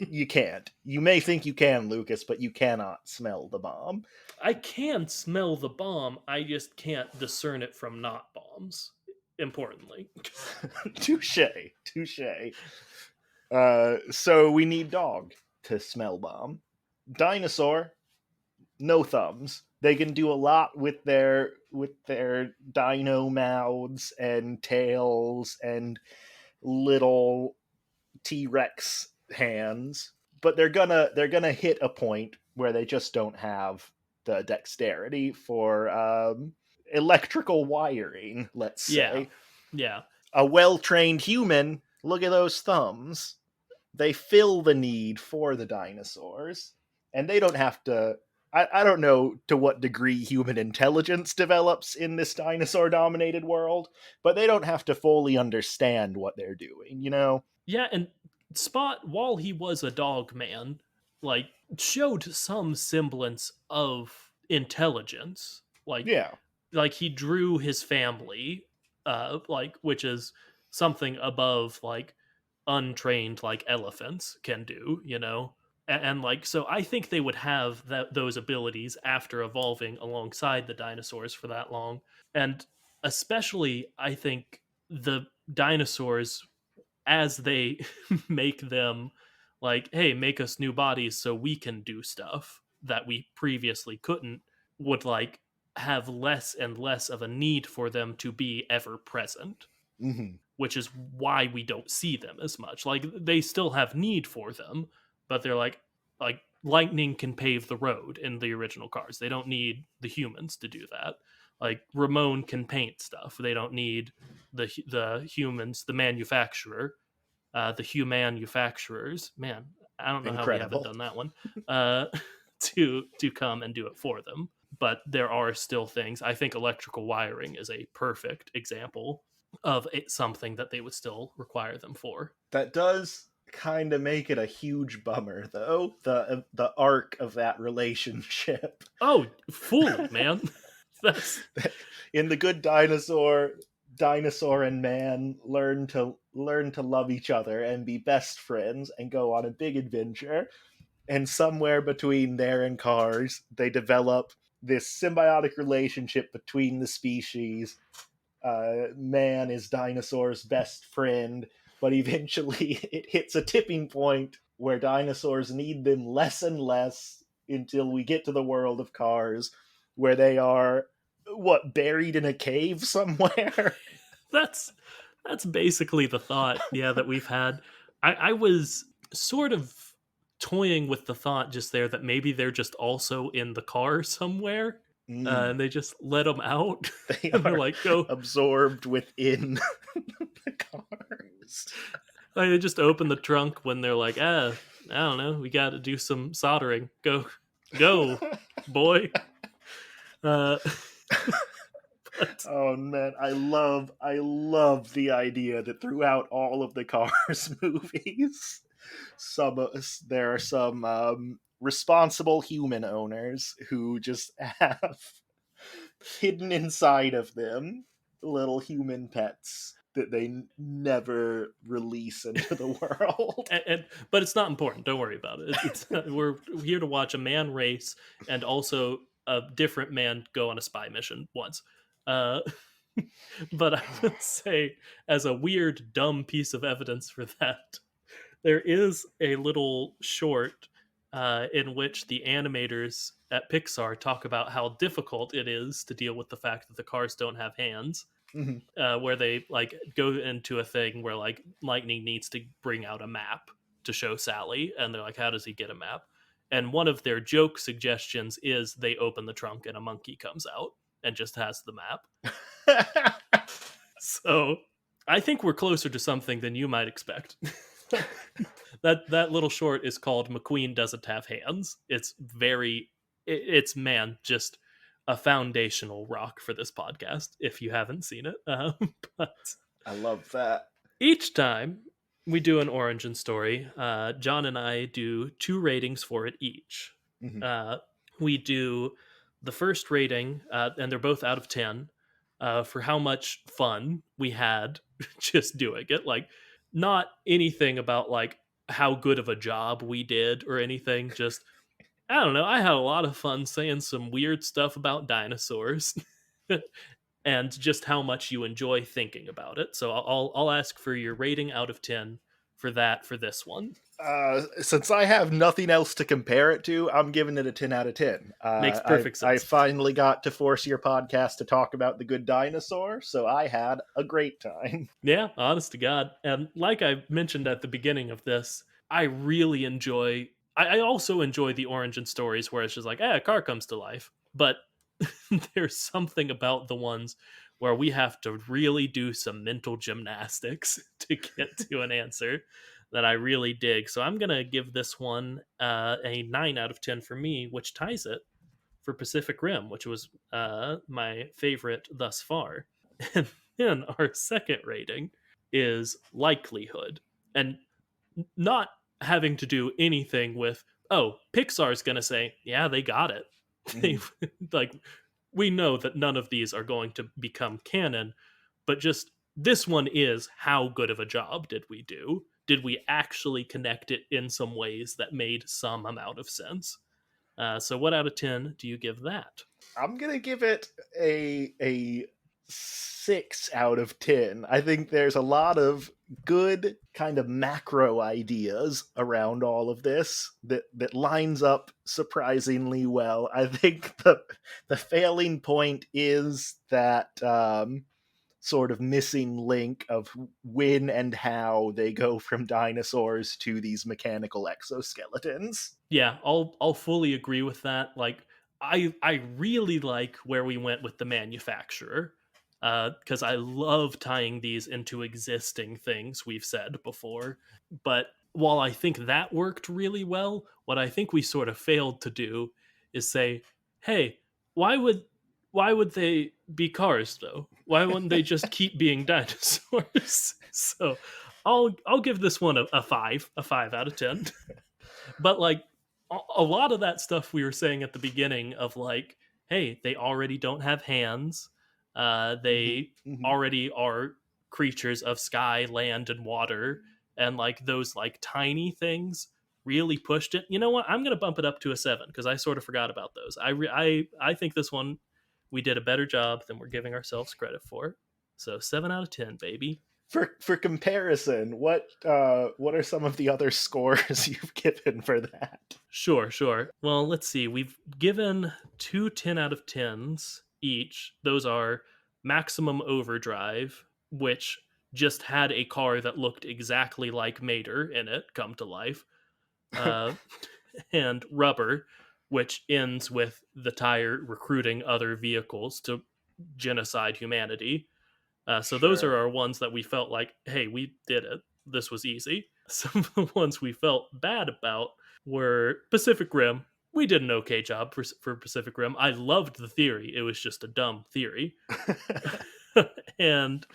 You can't. You may think you can, Lucas, but you cannot smell the bomb. I can smell the bomb, I just can't discern it from not bombs, importantly. Touche, touche. So we need dog to smell bomb. Dinosaur, no thumbs. They can do a lot with their dino mouths and tails and little T-Rex hands, but they're gonna hit a point where they just don't have the dexterity for electrical wiring, let's Yeah. say. Yeah. A well-trained human, look at those thumbs. They fill the need for the dinosaurs, and they don't have to. I don't know to what degree human intelligence develops in this dinosaur dominated world, but they don't have to fully understand what they're doing, you know? Yeah, and Spot, while he was a dog man, like, showed some semblance of intelligence. Like, Yeah. like he drew his family, like which is something above like untrained like elephants can do, you know. And like so I think they would have those abilities after evolving alongside the dinosaurs for that long. And especially I think the dinosaurs, as they make them like, hey, make us new bodies so we can do stuff that we previously couldn't, would like have less and less of a need for them to be ever present, Hmm. which is why we don't see them as much. Like they still have need for them, but they're like lightning can pave the road in the original Cars. They don't need the humans to do that. Like Ramon can paint stuff. They don't need the humans, the manufacturer, the humanufacturers. Man, I don't know how we haven't Incredible. done that one. To come and do it for them. But there are still things. I think electrical wiring is a perfect example of something that they would still require them for. That does kind of make it a huge bummer, though. The arc of that relationship. Oh, fully, man. That's In the Good Dinosaur, dinosaur and man learn to love each other and be best friends and go on a big adventure. And somewhere between there and Cars, they develop this symbiotic relationship between the species. Man is dinosaur's best friend, but eventually it hits a tipping point where dinosaurs need them less and less until we get to the world of Cars, where they are what, buried in a cave somewhere. that's that's basically the thought, yeah, that we've had. I was sort of toying with the thought just there that maybe they're just also in the car somewhere, Mm, and they just let them out, they and they're are like, "Go!" absorbed within the Cars. Like, they just open the trunk when they're like, I don't know, we got to do some soldering. Go, boy. Uh, but Oh man, I love the idea that throughout all of the Cars movies, there are some responsible human owners who just have hidden inside of them little human pets that they never release into the world. but it's not important. Don't worry about it. It's we're here to watch a man race and also a different man go on a spy mission once. Uh, but I would say, as a weird, dumb piece of evidence for that, there is a little short in which the animators at Pixar talk about how difficult it is to deal with the fact that the cars don't have hands. Mhm. Where they like go into a thing where like Lightning needs to bring out a map to show Sally, and they're like, "How does he get a map?" And one of their joke suggestions is they open the trunk and a monkey comes out and just has the map. So I think we're closer to something than you might expect. That little short is called "McQueen Doesn't Have Hands." It's very, it's man, just a foundational rock for this podcast. If you haven't seen it, but I love that. each time we do an origin story, John and I do two ratings for it each. Mhm. Uh, we do the first rating, and they're both out of 10, for how much fun we had just doing it. Like, not anything about like how good of a job we did or anything. Just, I don't know. I had a lot of fun saying some weird stuff about dinosaurs. And just how much you enjoy thinking about it. So I'll ask for your rating out of 10 for that for this one. Since I have nothing else to compare it to, I'm giving it a 10 out of 10. Makes I perfect I sense. finally got to force your podcast to talk about the Good Dinosaur, so I had a great time. Yeah, honest to God. And like I mentioned at the beginning of this, I really enjoy. I also enjoy the origin stories where it's just like, a car comes to life. But there's something about the ones where we have to really do some mental gymnastics to get to an answer that I really dig. So I'm gonna give this one a 9 out of 10 for me, which ties it for Pacific Rim, which was my favorite thus far. And then our second rating is likelihood, and not having to do anything with, oh, Pixar's gonna say, yeah, they got it. They Mhm. like we know that none of these are going to become canon, but just this one is, how good of a job did we do? Did we actually connect it in some ways that made some amount of sense? So what out of 10 do you give that? I'm gonna give it a 6 out of 10. I think there's a lot of good kind of macro ideas around all of this that lines up surprisingly well. I think the failing point is that sort of missing link of when and how they go from dinosaurs to these mechanical exoskeletons. Yeah, I'll fully agree with that. Like, I really like where we went with the manufacturer, because I love tying these into existing things we've said before. But while I think that worked really well, what I think we sort of failed to do is say, hey, why would why would they be cars though? Why wouldn't they just keep being dinosaurs? So I'll give this one a 5 out of 10. But like, a lot of that stuff we were saying at the beginning of like, hey, they already don't have hands, Mm-hmm, they mm-hmm. already are creatures of sky, land, and water, and like those like tiny things really pushed it. You know what, I'm gonna bump it up to a 7 because I sort of forgot about those. I think this one we did a better job than we're giving ourselves credit for. So 7 out of 10, baby. For comparison, what are some of the other scores you've given for that? Sure, sure. Well, let's see. We've given two 10 out of 10s each. Those are Maximum Overdrive, which just had a car that looked exactly like Mater in it come to life, uh, and Rubber, which ends with the tire recruiting other vehicles to genocide humanity. So those are Sure. our ones that we felt like, hey, we did it. This was easy. Some of the ones we felt bad about were Pacific Rim. We did an okay job for Pacific Rim. I loved the theory. It was just a dumb theory. And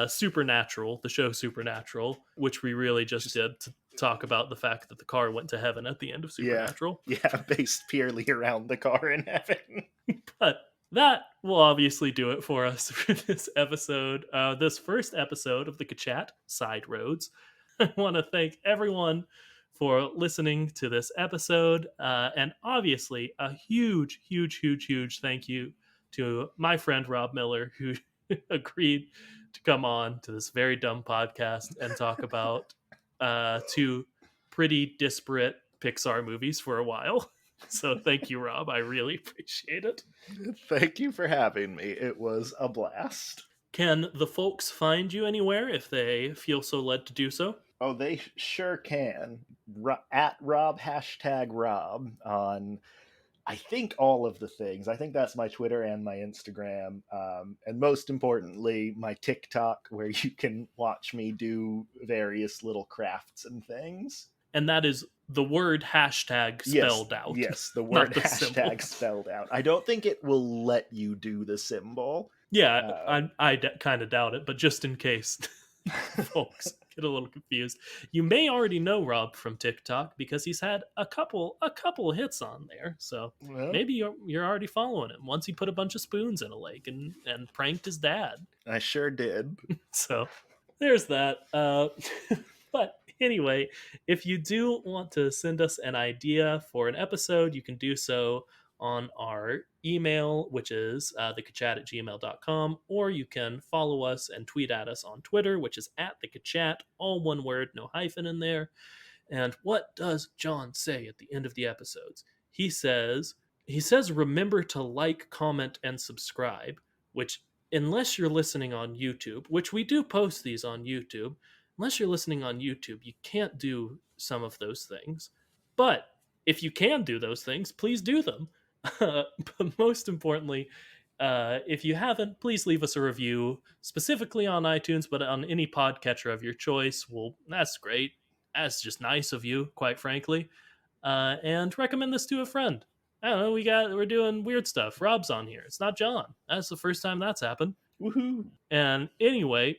Supernatural, the show Supernatural, which we really just Just did to talk about the fact that the car went to heaven at the end of yeah, Supernatural. yeah, based purely around the car in heaven. But that will obviously do it for us for this episode, this first episode of the Kachat Side Roads. I want to thank everyone for listening to this episode, and obviously a huge, huge, huge, huge thank you to my friend Rob Miller, who agreed to come on to this very dumb podcast and talk about two pretty disparate Pixar movies for a while. So thank you, Rob. I really appreciate it. Thank you for having me. It was a blast. Can the folks find you anywhere if they feel so led to do so? Oh, they sure can. At Rob #Rob on, I think, all of the things. I think that's my Twitter and my Instagram, and most importantly, my TikTok, where you can watch me do various little crafts and things. And that is the word hashtag spelled out. Yes, the word not the symbol. hashtag spelled out. I don't think it will let you do the symbol. Yeah, I kind of doubt it, but just in case folks get a little confused, you may already know Rob from TikTok because he's had a couple hits on there. So Well, maybe you're already following him. Once he put a bunch of spoons in a lake and pranked his dad. I sure did. So there's that. But anyway, if you do want to send us an idea for an episode, you can do so on our email, which is thekachat@gmail.com, or you can follow us and tweet at us on Twitter, which is @thekachat, all one word, no hyphen in there. And what does John say at the end of the episodes? He says, remember to like, comment, and subscribe, which, unless you're listening on YouTube, which we do post these on YouTube, unless you're listening on YouTube, you can't do some of those things. But if you can do those things, please do them. But most importantly, if you haven't, please leave us a review, specifically on iTunes, but on any podcatcher of your choice. Well, that's great. That's just nice of you, quite frankly. And recommend this to a friend. I don't know. We're doing weird stuff. Rob's on here. It's not John. That's the first time that's happened. Woohoo! And anyway,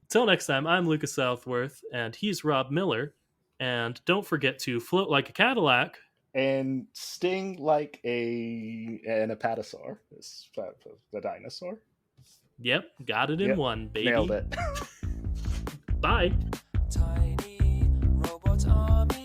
till next time, I'm Lucas Southworth, and he's Rob Miller. And don't forget to float like a Cadillac. and sting like an apatosaur. The dinosaur. Yep, got it in Yep, one, baby. nailed it. Bye. Tiny robot army.